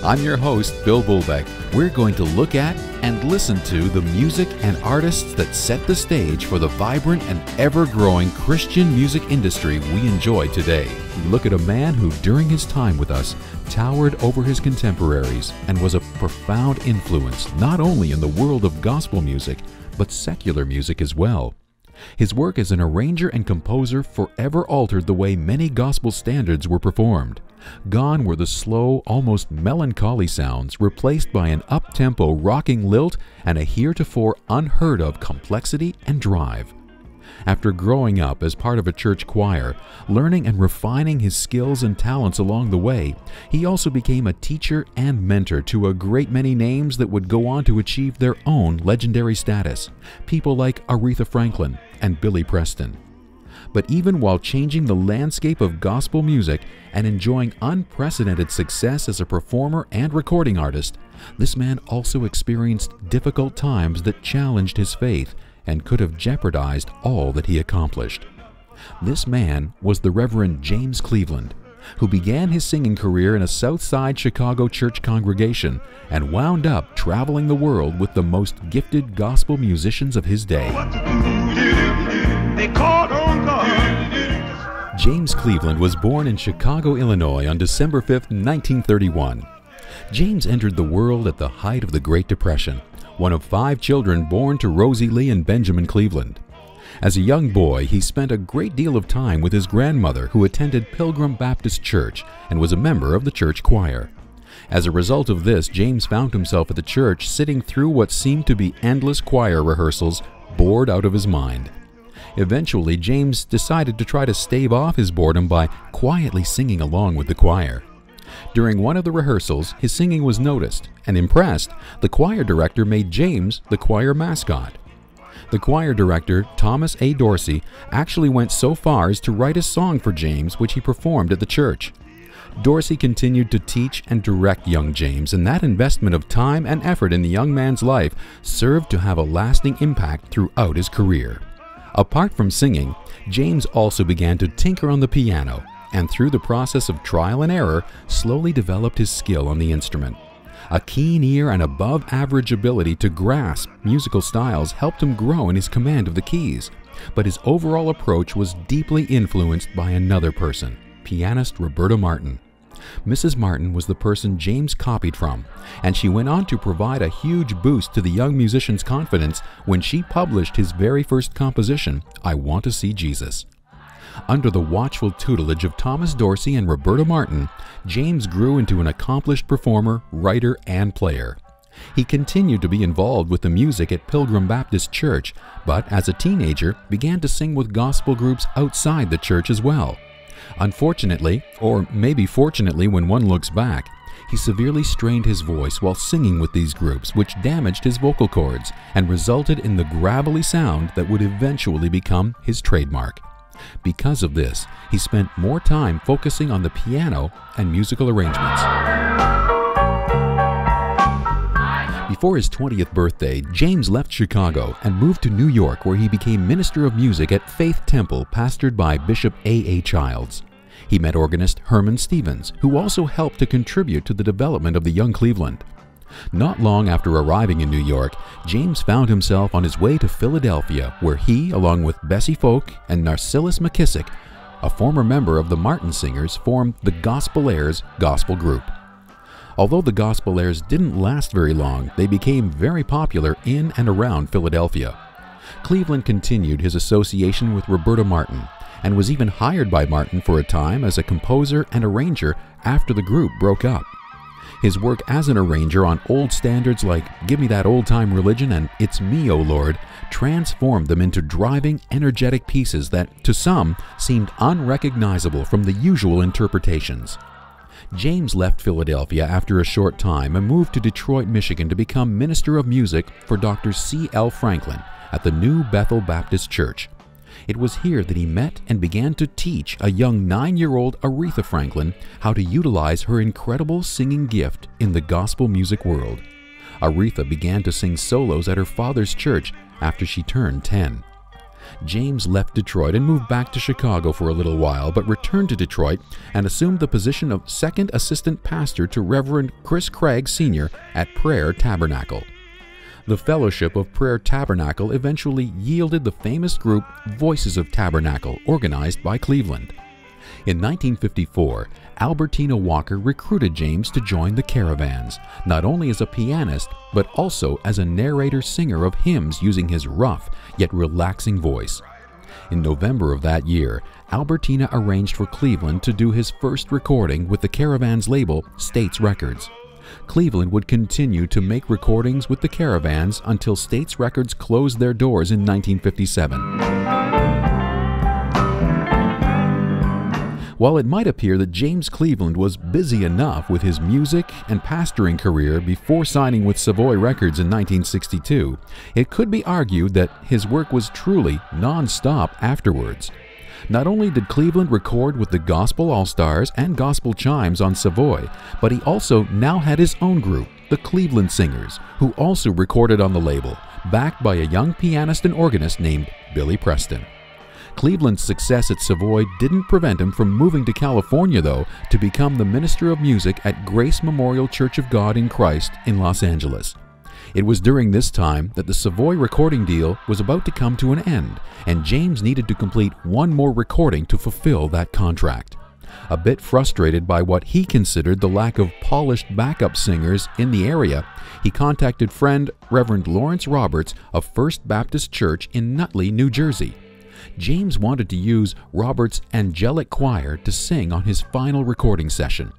I'm your host, Bill Bulbeck. We're going to look at and listen to the music and artists that set the stage for the vibrant and ever-growing Christian music industry we enjoy today. Look at a man who, during his time with us, towered over his contemporaries and was a profound influence not only in the world of gospel music, but secular music as well. His work as an arranger and composer forever altered the way many gospel standards were performed. Gone were the slow, almost melancholy sounds, replaced by an up-tempo rocking lilt and a heretofore unheard-of complexity and drive. After growing up as part of a church choir, learning and refining his skills and talents along the way, he also became a teacher and mentor to a great many names that would go on to achieve their own legendary status, people like Aretha Franklin and Billy Preston. But even while changing the landscape of gospel music and enjoying unprecedented success as a performer and recording artist, this man also experienced difficult times that challenged his faith and could have jeopardized all that he accomplished. This man was the Reverend James Cleveland, who began his singing career in a South Side Chicago church congregation and wound up traveling the world with the most gifted gospel musicians of his day. James Cleveland was born in Chicago, Illinois on December 5, 1931. James entered the world at the height of the Great Depression, one of 5 children born to Rosie Lee and Benjamin Cleveland. As a young boy, he spent a great deal of time with his grandmother, who attended Pilgrim Baptist Church and was a member of the church choir. As a result of this, James found himself at the church sitting through what seemed to be endless choir rehearsals, bored out of his mind. Eventually, James decided to try to stave off his boredom by quietly singing along with the choir. During one of the rehearsals, his singing was noticed, and impressed, the choir director made James the choir mascot. The choir director, Thomas A. Dorsey, actually went so far as to write a song for James, which he performed at the church. Dorsey continued to teach and direct young James, and that investment of time and effort in the young man's life served to have a lasting impact throughout his career. Apart from singing, James also began to tinker on the piano, and through the process of trial and error, slowly developed his skill on the instrument. A keen ear and above-average ability to grasp musical styles helped him grow in his command of the keys, but his overall approach was deeply influenced by another person, pianist Roberta Martin. Mrs. Martin was the person James copied from, and she went on to provide a huge boost to the young musician's confidence when she published his very first composition, I Want to See Jesus. Under the watchful tutelage of Thomas Dorsey and Roberta Martin, James grew into an accomplished performer, writer, and player. He continued to be involved with the music at Pilgrim Baptist Church, but as a teenager began to sing with gospel groups outside the church as well. Unfortunately, or maybe fortunately when one looks back, he severely strained his voice while singing with these groups, which damaged his vocal cords and resulted in the gravelly sound that would eventually become his trademark. Because of this, he spent more time focusing on the piano and musical arrangements. Before his 20th birthday, James left Chicago and moved to New York, where he became minister of music at Faith Temple, pastored by Bishop A.A. Childs. He met organist Herman Stevens, who also helped to contribute to the development of the young Cleveland. Not long after arriving in New York, James found himself on his way to Philadelphia, where he, along with Bessie Folk and Narcissus McKissick, a former member of the Martin Singers, formed the Gospelaires gospel group. Although the Gospelaires didn't last very long, they became very popular in and around Philadelphia. Cleveland continued his association with Roberta Martin, and was even hired by Martin for a time as a composer and arranger after the group broke up. His work as an arranger on old standards like Give Me That Old-Time Religion and It's Me, O Lord transformed them into driving, energetic pieces that, to some, seemed unrecognizable from the usual interpretations. James left Philadelphia after a short time and moved to Detroit, Michigan to become minister of music for Dr. C.L. Franklin at the New Bethel Baptist Church. It was here that he met and began to teach a young 9-year-old Aretha Franklin how to utilize her incredible singing gift in the gospel music world. Aretha began to sing solos at her father's church after she turned 10. James left Detroit and moved back to Chicago for a little while, but returned to Detroit and assumed the position of second assistant pastor to Reverend Chris Craig Sr. at Prayer Tabernacle. The Fellowship of Prayer Tabernacle eventually yielded the famous group Voices of Tabernacle, organized by Cleveland. In 1954, Albertina Walker recruited James to join the Caravans, not only as a pianist, but also as a narrator-singer of hymns using his rough yet relaxing voice. In November of that year, Albertina arranged for Cleveland to do his first recording with the Caravans label, States Records. Cleveland would continue to make recordings with the Caravans until States Records closed their doors in 1957. While it might appear that James Cleveland was busy enough with his music and pastoring career before signing with Savoy Records in 1962, it could be argued that his work was truly non-stop afterwards. Not only did Cleveland record with the Gospel All-Stars and Gospel Chimes on Savoy, but he also now had his own group, the Cleveland Singers, who also recorded on the label, backed by a young pianist and organist named Billy Preston. Cleveland's success at Savoy didn't prevent him from moving to California, though, to become the minister of music at Grace Memorial Church of God in Christ in Los Angeles. It was during this time that the Savoy recording deal was about to come to an end, and James needed to complete one more recording to fulfill that contract. A bit frustrated by what he considered the lack of polished backup singers in the area, he contacted friend Reverend Lawrence Roberts of First Baptist Church in Nutley, New Jersey. James wanted to use Roberts' angelic choir to sing on his final recording session.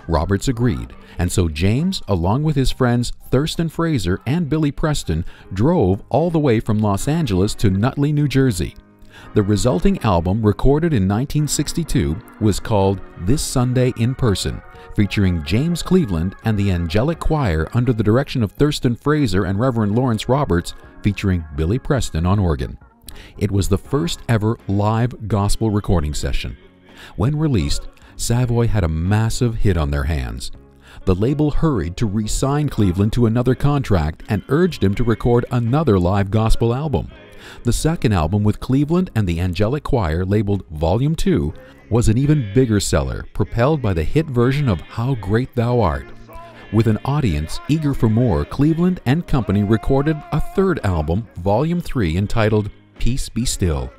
Roberts agreed, and so James, along with his friends Thurston Fraser and Billy Preston, drove all the way from Los Angeles to Nutley, New Jersey. The resulting album, recorded in 1962, was called This Sunday in Person, featuring James Cleveland and the Angelic Choir under the direction of Thurston Fraser and Reverend Lawrence Roberts, featuring Billy Preston on organ. It was the first ever live gospel recording session. When released, Savoy had a massive hit on their hands. The label hurried to re-sign Cleveland to another contract and urged him to record another live gospel album. The second album with Cleveland and the Angelic Choir, labeled Volume 2, was an even bigger seller, propelled by the hit version of How Great Thou Art. With an audience eager for more, Cleveland and company recorded a third album, Volume 3, entitled Peace Be Still.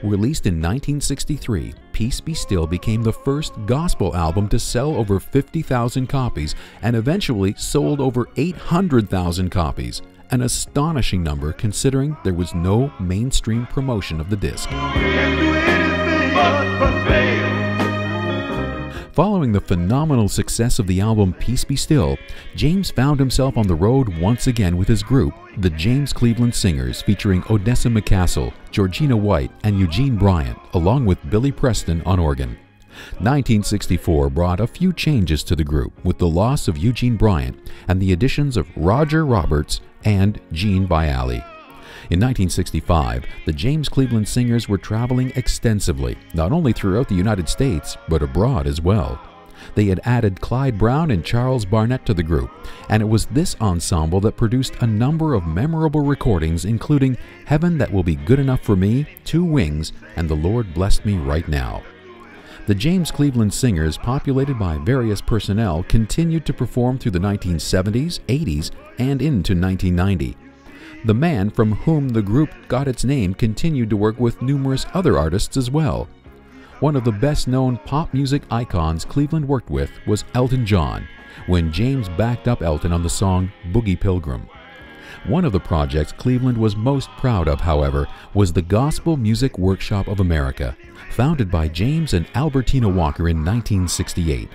Released in 1963, Peace Be Still became the first gospel album to sell over 50,000 copies and eventually sold over 800,000 copies, an astonishing number considering there was no mainstream promotion of the disc. Following the phenomenal success of the album Peace Be Still, James found himself on the road once again with his group, the James Cleveland Singers, featuring Odessa McCassell, Georgina White, and Eugene Bryant, along with Billy Preston on organ. 1964 brought a few changes to the group, with the loss of Eugene Bryant and the additions of Roger Roberts and Gene Bialy. In 1965, the James Cleveland Singers were traveling extensively, not only throughout the United States, but abroad as well. They had added Clyde Brown and Charles Barnett to the group, and it was this ensemble that produced a number of memorable recordings, including Heaven That Will Be Good Enough for Me, Two Wings, and The Lord Blessed Me Right Now. The James Cleveland Singers, populated by various personnel, continued to perform through the 1970s, 80s, and into 1990. The man from whom the group got its name continued to work with numerous other artists as well. One of the best-known pop music icons Cleveland worked with was Elton John, when James backed up Elton on the song Boogie Pilgrim. One of the projects Cleveland was most proud of, however, was the Gospel Music Workshop of America, founded by James and Albertina Walker in 1968.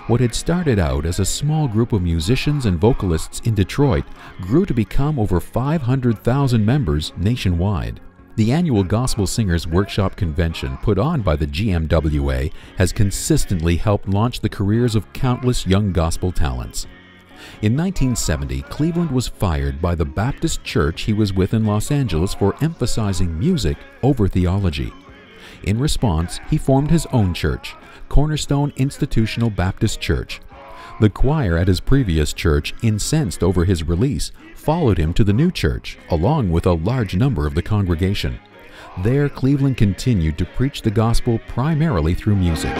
What had started out as a small group of musicians and vocalists in Detroit grew to become over 500,000 members nationwide. The annual Gospel Singers Workshop Convention, put on by the GMWA, has consistently helped launch the careers of countless young gospel talents. In 1970, Cleveland was fired by the Baptist Church he was with in Los Angeles for emphasizing music over theology. In response, he formed his own church, Cornerstone Institutional Baptist Church. The choir at his previous church, incensed over his release, followed him to the new church, along with a large number of the congregation. There, Cleveland continued to preach the gospel primarily through music.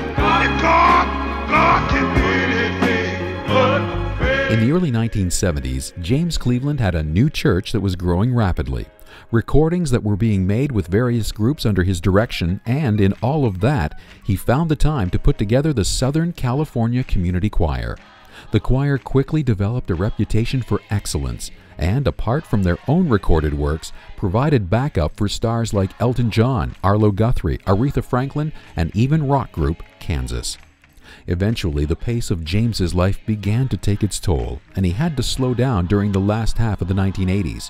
In the early 1970s, James Cleveland had a new church that was growing rapidly. Recordings that were being made with various groups under his direction, and in all of that, he found the time to put together the Southern California Community Choir. The choir quickly developed a reputation for excellence, and apart from their own recorded works, provided backup for stars like Elton John, Arlo Guthrie, Aretha Franklin, and even rock group Kansas. Eventually, the pace of James's life began to take its toll, and he had to slow down during the last half of the 1980s.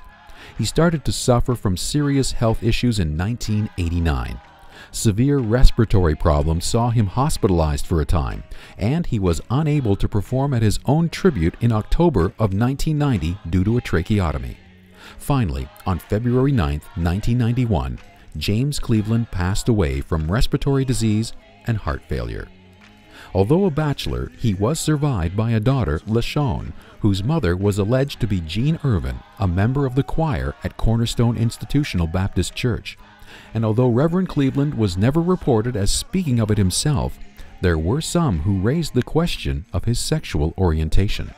He started to suffer from serious health issues in 1989. Severe respiratory problems saw him hospitalized for a time, and he was unable to perform at his own tribute in October of 1990 due to a tracheotomy. Finally, on February 9, 1991, James Cleveland passed away from respiratory disease and heart failure. Although a bachelor, he was survived by a daughter, LaShawn, whose mother was alleged to be Jean Irvin, a member of the choir at Cornerstone Institutional Baptist Church. And although Reverend Cleveland was never reported as speaking of it himself, there were some who raised the question of his sexual orientation.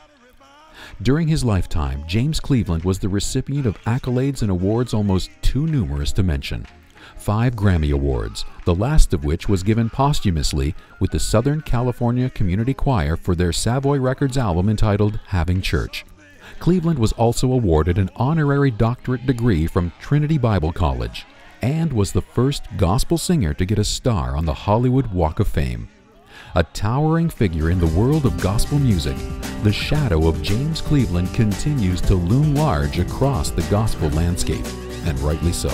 During his lifetime, James Cleveland was the recipient of accolades and awards almost too numerous to mention. 5 Grammy Awards, the last of which was given posthumously with the Southern California Community Choir for their Savoy Records album entitled Having Church. Cleveland was also awarded an honorary doctorate degree from Trinity Bible College, and was the first gospel singer to get a star on the Hollywood Walk of Fame. A towering figure in the world of gospel music, the shadow of James Cleveland continues to loom large across the gospel landscape, and rightly so.